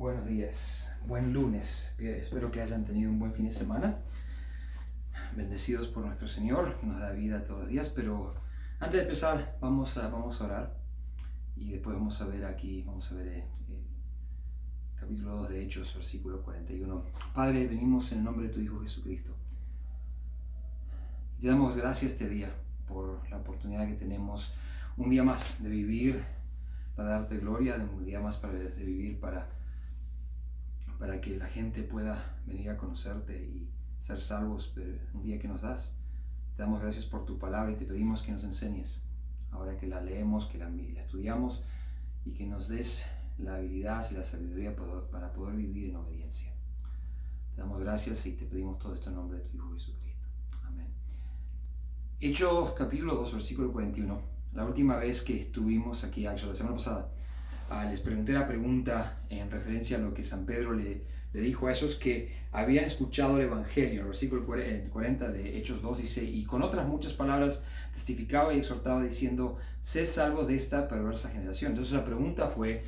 Buenos días, buen lunes. Espero que hayan tenido un buen fin de semana. Bendecidos por nuestro Señor, que nos da vida todos los días. Pero antes de empezar, vamos a orar. Y después vamos a ver capítulo 2 de Hechos, versículo 41. Padre, venimos en el nombre de tu Hijo Jesucristo. Te damos gracias este día por la oportunidad que tenemos un día más de vivir para darte gloria, un día más de vivir para que la gente pueda venir a conocerte y ser salvos, un día que nos das. Te damos gracias por tu palabra y te pedimos que nos enseñes, ahora que la leemos, que la estudiamos, y que nos des la habilidad y la sabiduría para poder vivir en obediencia. Te damos gracias y te pedimos todo esto en nombre de tu Hijo Jesucristo. Amén. Hechos capítulo 2, versículo 41. La última vez que estuvimos aquí, la semana pasada, les pregunté la pregunta en referencia a lo que San Pedro le dijo a esos que habían escuchado el Evangelio. El versículo 40 de Hechos 2 dice: y con otras muchas palabras testificaba y exhortaba diciendo: sed salvos de esta perversa generación. Entonces la pregunta fue: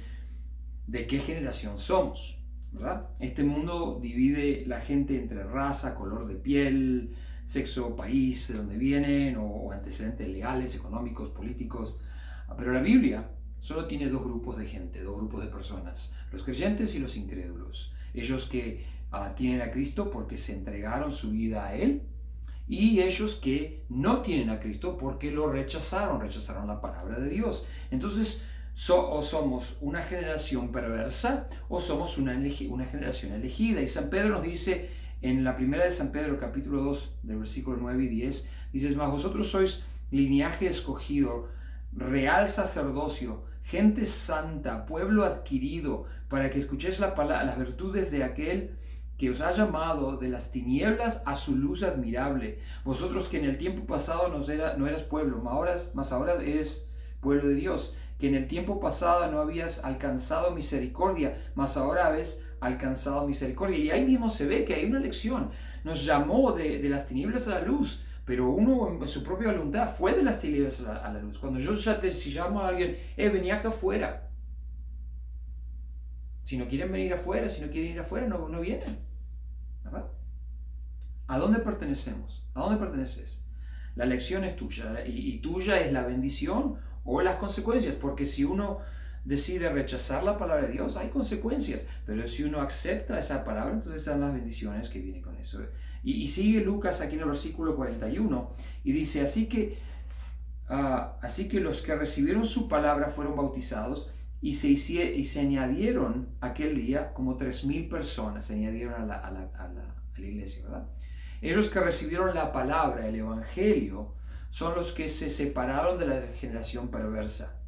¿de qué generación somos? ¿Verdad? Este mundo divide la gente entre raza, color de piel, sexo, país de donde vienen, o antecedentes legales, económicos, políticos. Pero la Biblia solo tiene dos grupos de gente, dos grupos de personas: los creyentes y los incrédulos. Ellos que tienen a Cristo porque se entregaron su vida a Él, y ellos que no tienen a Cristo porque lo rechazaron la palabra de Dios. Entonces, o somos una generación perversa o somos una generación elegida. Y San Pedro nos dice en la primera de San Pedro, capítulo 2, del versículo 9 y 10, dice: mas vosotros sois linaje escogido, real sacerdocio, gente santa, pueblo adquirido, para que escuchéis las virtudes de aquel que os ha llamado de las tinieblas a su luz admirable. Vosotros que en el tiempo pasado no eras pueblo, mas ahora eres pueblo de Dios, que en el tiempo pasado no habías alcanzado misericordia, mas ahora habéis alcanzado misericordia. Y ahí mismo se ve que hay una elección. Nos llamó de las tinieblas a la luz, pero uno en su propia voluntad fue de las tinieblas a la luz. Cuando yo si llamo a alguien: vení acá afuera. Si no quieren venir afuera, no vienen. ¿Verdad? ¿A dónde pertenecemos? ¿A dónde perteneces? La elección es tuya, y tuya es la bendición o las consecuencias, porque si uno decide rechazar la palabra de Dios, hay consecuencias, pero si uno acepta esa palabra, entonces están las bendiciones que vienen con eso. Y sigue Lucas aquí en el versículo 41 y dice: así que los que recibieron su palabra fueron bautizados, y se añadieron aquel día como 3,000 personas, se añadieron a la iglesia, ¿verdad? Ellos que recibieron la palabra, el Evangelio, son los que se separaron de la generación perversa,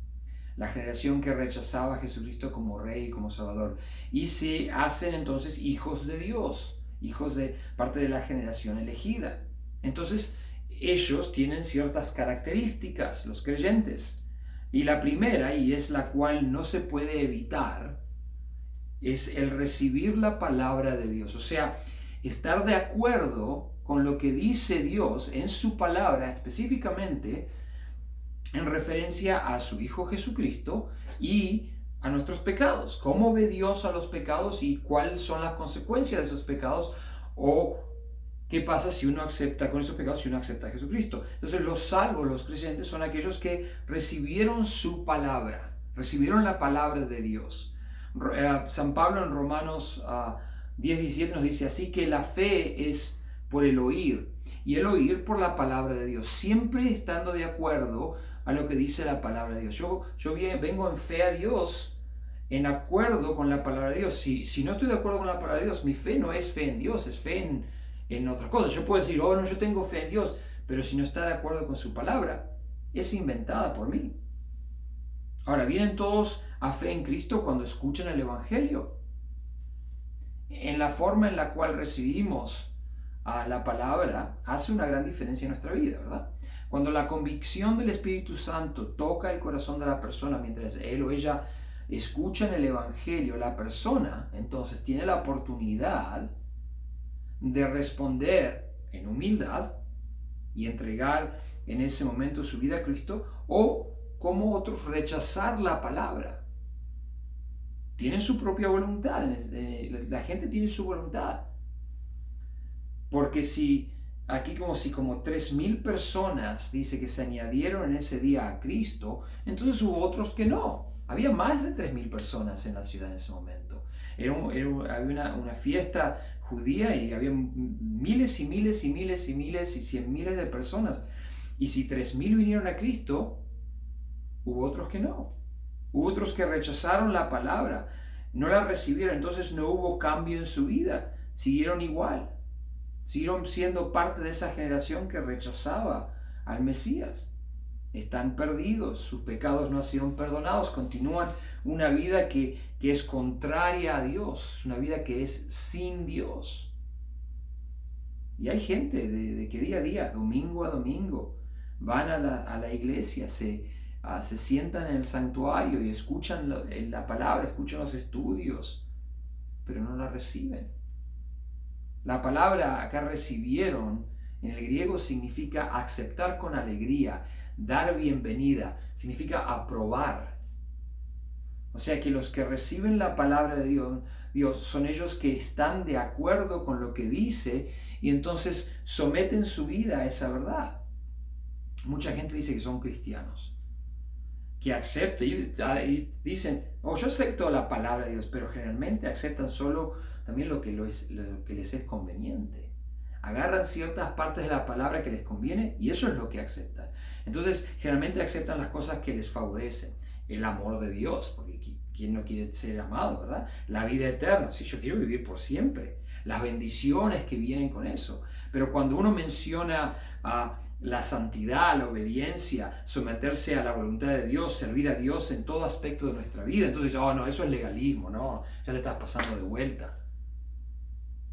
la generación que rechazaba a Jesucristo como Rey y como Salvador, y se hacen entonces hijos de Dios, hijos de parte de la generación elegida. Entonces ellos tienen ciertas características, los creyentes, y la primera, y es la cual no se puede evitar, es el recibir la palabra de Dios, o sea, estar de acuerdo con lo que dice Dios en su palabra, específicamente en referencia a su Hijo Jesucristo y a nuestros pecados. ¿Cómo ve Dios a los pecados y cuáles son las consecuencias de esos pecados? ¿O qué pasa si uno acepta con esos pecados, si uno acepta a Jesucristo? Entonces los salvos, los creyentes, son aquellos que recibieron su palabra, recibieron la palabra de Dios. San Pablo en Romanos 10:17 nos dice: así que la fe es por el oír, y el oír por la palabra de Dios, siempre estando de acuerdo a lo que dice la palabra de Dios. Yo vengo en fe a Dios, en acuerdo con la palabra de Dios. Si no estoy de acuerdo con la palabra de Dios, mi fe no es fe en Dios, es fe en otras cosas. Yo puedo decir: no, yo tengo fe en Dios, pero si no está de acuerdo con su palabra, es inventada por mí. Ahora, ¿vienen todos a fe en Cristo cuando escuchan el Evangelio? En la forma en la cual recibimos la palabra hace una gran diferencia en nuestra vida, ¿verdad? Cuando la convicción del Espíritu Santo toca el corazón de la persona mientras él o ella escuchan el Evangelio, la persona entonces tiene la oportunidad de responder en humildad y entregar en ese momento su vida a Cristo, o como otros rechazar la palabra. tienen su propia voluntad. La gente tiene su voluntad. Porque si aquí como 3.000 personas dice que se añadieron en ese día a Cristo, entonces hubo otros que no. Había más de 3.000 personas en la ciudad en ese momento. Había una fiesta judía y había miles y miles y miles y miles y 100.000 de personas. Y si 3.000 vinieron a Cristo, hubo otros que no. Hubo otros que rechazaron la palabra, no la recibieron, entonces no hubo cambio en su vida, siguieron igual. Siguieron siendo parte de esa generación que rechazaba al Mesías. Están perdidos, sus pecados no han sido perdonados, continúan una vida que es contraria a Dios, una vida que es sin Dios. Y hay gente de que día a día, domingo a domingo, van a la iglesia, se sientan en el santuario y escuchan la palabra, escuchan los estudios, pero no la reciben. La palabra acá recibieron en el griego significa aceptar con alegría, dar bienvenida, significa aprobar. O sea que los que reciben la palabra de Dios son ellos que están de acuerdo con lo que dice y entonces someten su vida a esa verdad. Mucha gente dice que son cristianos, que aceptan y dicen, yo acepto la palabra de Dios, pero generalmente aceptan solo también lo que les es conveniente. Agarran ciertas partes de la palabra que les conviene y eso es lo que aceptan. Entonces, generalmente aceptan las cosas que les favorecen. El amor de Dios, porque ¿quién no quiere ser amado, verdad? La vida eterna, si yo quiero vivir por siempre. Las bendiciones que vienen con eso. Pero cuando uno menciona la santidad, la obediencia, someterse a la voluntad de Dios, servir a Dios en todo aspecto de nuestra vida, entonces, no, eso es legalismo, no, ya le estás pasando de vuelta.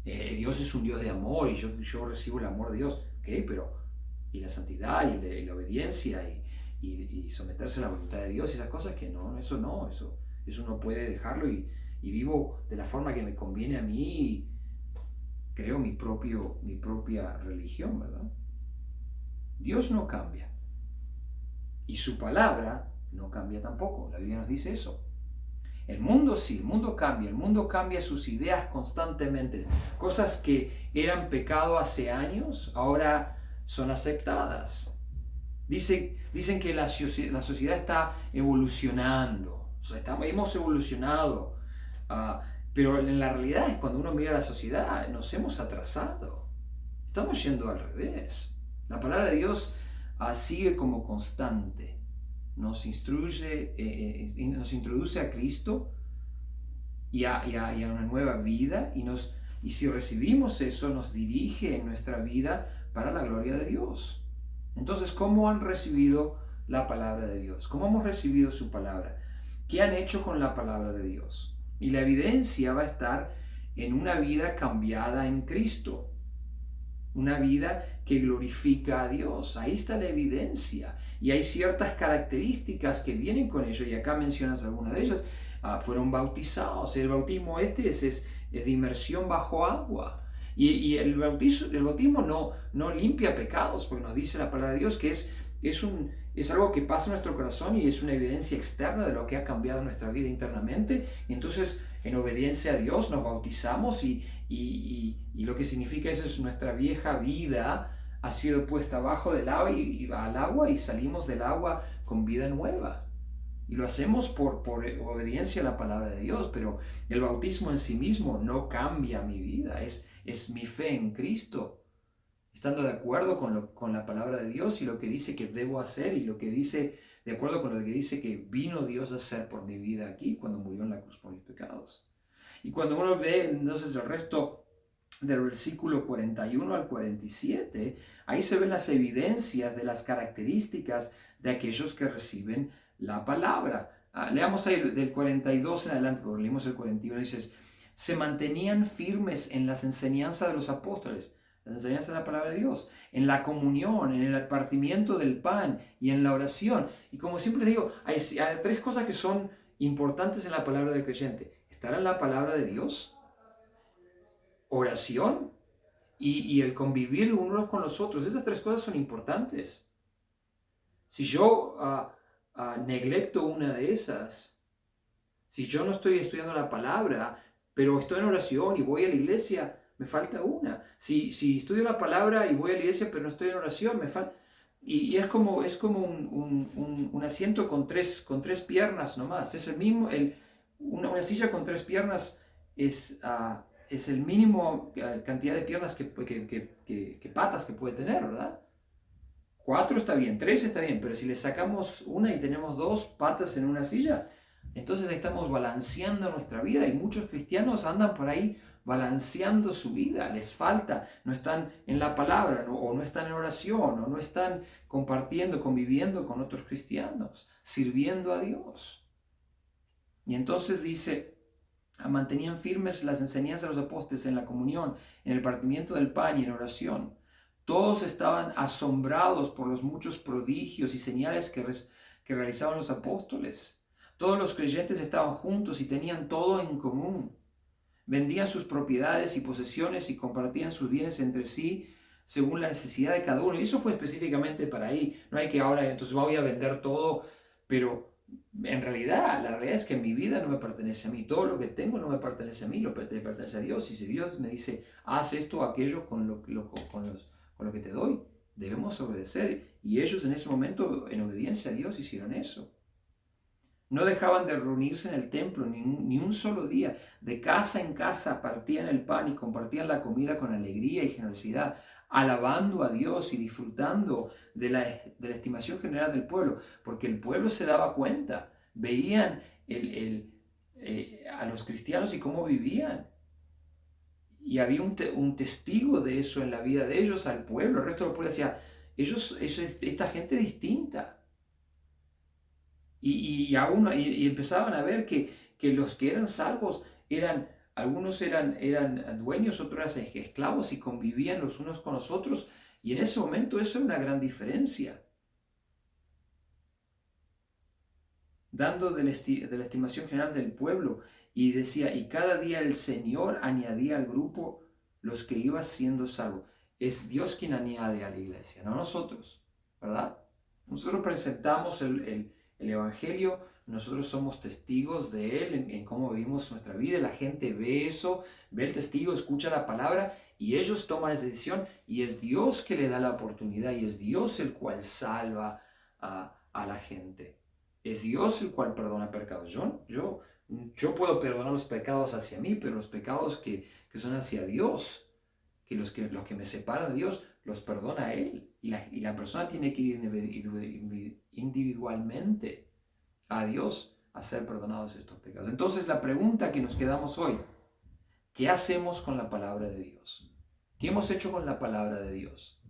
Dios es un Dios de amor y yo recibo el amor de Dios, ok, pero y la santidad y la obediencia y someterse a la voluntad de Dios y esas cosas que eso no puede dejarlo y vivo de la forma que me conviene a mí y creo mi propia religión, ¿verdad? Dios no cambia y su palabra no cambia tampoco, la Biblia nos dice eso. El mundo sí, el mundo cambia sus ideas constantemente. Cosas que eran pecado hace años, ahora son aceptadas. Dicen que la sociedad está evolucionando, o sea, hemos evolucionado, pero en la realidad es cuando uno mira la sociedad, nos hemos atrasado, estamos yendo al revés. La palabra de Dios sigue como constante. Nos introduce a Cristo y a una nueva vida y si recibimos eso nos dirige en nuestra vida para la gloria de Dios. Entonces, ¿cómo han recibido la palabra de Dios? ¿Cómo hemos recibido su palabra? ¿Qué han hecho con la palabra de Dios? Y la evidencia va a estar en una vida cambiada en Cristo. Una vida que glorifica a Dios. Ahí está la evidencia. Y hay ciertas características que vienen con ello. Y acá mencionas algunas de ellas. Fueron bautizados. El bautismo es de inmersión bajo agua. Y el bautismo no limpia pecados, porque nos dice la palabra de Dios que es algo que pasa en nuestro corazón y es una evidencia externa de lo que ha cambiado nuestra vida internamente. Y entonces, en obediencia a Dios, nos bautizamos y lo que significa eso es nuestra vieja vida ha sido puesta abajo del agua y va al agua y salimos del agua con vida nueva. Y lo hacemos por obediencia a la palabra de Dios, pero el bautismo en sí mismo no cambia mi vida, es mi fe en Cristo, estando de acuerdo con la palabra de Dios y lo que dice que debo hacer y lo que dice, de acuerdo con lo que dice que vino Dios a hacer por mi vida aquí cuando murió en la cruz por mis pecados. Y cuando uno ve entonces el resto del versículo 41 al 47, ahí se ven las evidencias de las características de aquellos que reciben la palabra. Leamos ahí del 42 en adelante, porque leímos el 41, dices, se mantenían firmes en las enseñanzas de los apóstoles, las enseñanzas de la palabra de Dios, en la comunión, en el partimiento del pan y en la oración. Y como siempre digo, hay tres cosas que son importantes en la palabra del creyente. Estar en la palabra de Dios, oración y el convivir unos con los otros. Esas tres cosas son importantes. Si yo neglecto una de esas, Si yo no estoy estudiando la palabra, pero estoy en oración y voy a la iglesia, me falta una. Si estudio la palabra y voy a la iglesia, pero no estoy en oración, me falta... Y es como un asiento con tres piernas nomás. Es el mismo, una silla con tres piernas es el mínimo cantidad de piernas que patas que puede tener, ¿verdad? Cuatro está bien, tres está bien, pero si le sacamos una y tenemos dos patas en una silla, entonces estamos balanceando nuestra vida y muchos cristianos andan por ahí balanceando su vida, les falta, no están en la palabra o no están en oración o no están compartiendo, conviviendo con otros cristianos, sirviendo a Dios. Y entonces dice, mantenían firmes las enseñanzas de los apóstoles en la comunión, en el partimiento del pan y en oración. Todos estaban asombrados por los muchos prodigios y señales que realizaban los apóstoles. Todos los creyentes estaban juntos y tenían todo en común. Vendían sus propiedades y posesiones y compartían sus bienes entre sí según la necesidad de cada uno. Y eso fue específicamente para ahí. No hay que ahora, entonces voy a vender todo, pero en realidad, la realidad es que mi vida no me pertenece a mí. Todo lo que tengo no me pertenece a mí, lo pertenece a Dios. Y si Dios me dice, haz esto o aquello con lo que te doy, debemos obedecer. Y ellos en ese momento, en obediencia a Dios, hicieron eso. No dejaban de reunirse en el templo ni un solo día. De casa en casa partían el pan y compartían la comida con alegría y generosidad, alabando a Dios y disfrutando de la estimación general del pueblo, porque el pueblo se daba cuenta, veían a los cristianos y cómo vivían. Y había un testigo de eso en la vida de ellos, al pueblo. El resto del pueblo decía, esta gente distinta. Y empezaban a ver que los que eran salvos algunos eran dueños, otros eran esclavos y convivían los unos con los otros. Y en ese momento eso era una gran diferencia. Dando de la estimación general del pueblo. Y decía, y cada día el Señor añadía al grupo los que iban siendo salvos. Es Dios quien añade a la iglesia, no nosotros, ¿verdad? Nosotros presentamos el Evangelio, nosotros somos testigos de Él en cómo vivimos nuestra vida. La gente ve eso, ve el testigo, escucha la palabra y ellos toman esa decisión y es Dios que le da la oportunidad y es Dios el cual salva a la gente. Es Dios el cual perdona pecados. Yo puedo perdonar los pecados hacia mí, pero los pecados que son hacia Dios, los que me separan de Dios, los perdona Él. Y la persona tiene que ir individualmente a Dios a ser perdonados estos pecados. Entonces la pregunta que nos quedamos hoy, ¿qué hacemos con la palabra de Dios? ¿Qué hemos hecho con la palabra de Dios?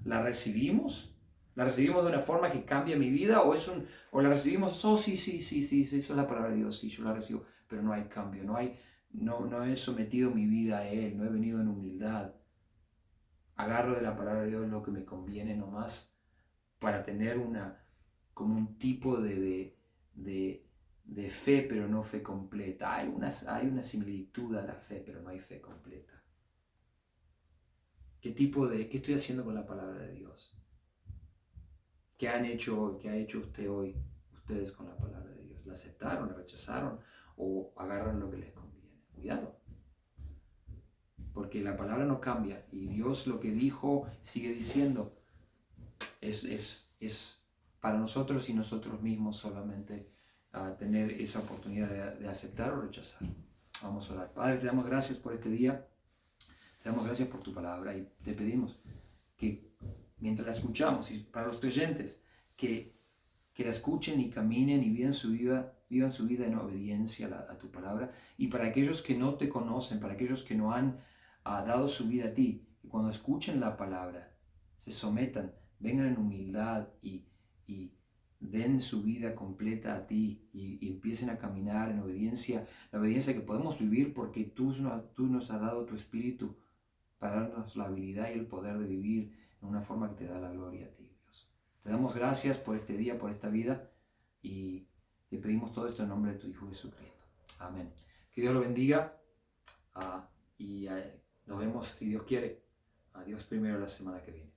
¿La recibimos? ¿La recibimos de una forma que cambia mi vida? ¿O la recibimos, sí, eso es la palabra de Dios, sí, yo la recibo, pero no hay cambio, no he sometido mi vida a Él, no he venido en humildad. Agarro de la palabra de Dios lo que me conviene nomás para tener como un tipo de fe, pero no fe completa. Hay una similitud a la fe, pero no hay fe completa. ¿Qué estoy haciendo con la palabra de Dios? ¿Qué ha hecho ustedes con la palabra de Dios? ¿La aceptaron, la rechazaron o agarran lo que les conviene? Cuidado. Porque la palabra no cambia y Dios lo que dijo sigue diciendo. Es para nosotros y nosotros mismos solamente tener esa oportunidad de aceptar o rechazar. Vamos a orar. Padre, te damos gracias por este día. Te damos gracias por tu palabra y te pedimos que mientras la escuchamos, y para los creyentes, que la escuchen y caminen y vivan su vida en obediencia a tu palabra. Y para aquellos que no te conocen, para aquellos que no han dado su vida a ti, y cuando escuchen la palabra, se sometan, vengan en humildad y den su vida completa a ti y empiecen a caminar en obediencia, la obediencia que podemos vivir porque tú nos has dado tu espíritu para darnos la habilidad y el poder de vivir en una forma que te da la gloria a ti, Dios. Te damos gracias por este día, por esta vida y te pedimos todo esto en nombre de tu Hijo Jesucristo. Amén. Que Dios lo bendiga y nos vemos, si Dios quiere, a Dios primero la semana que viene.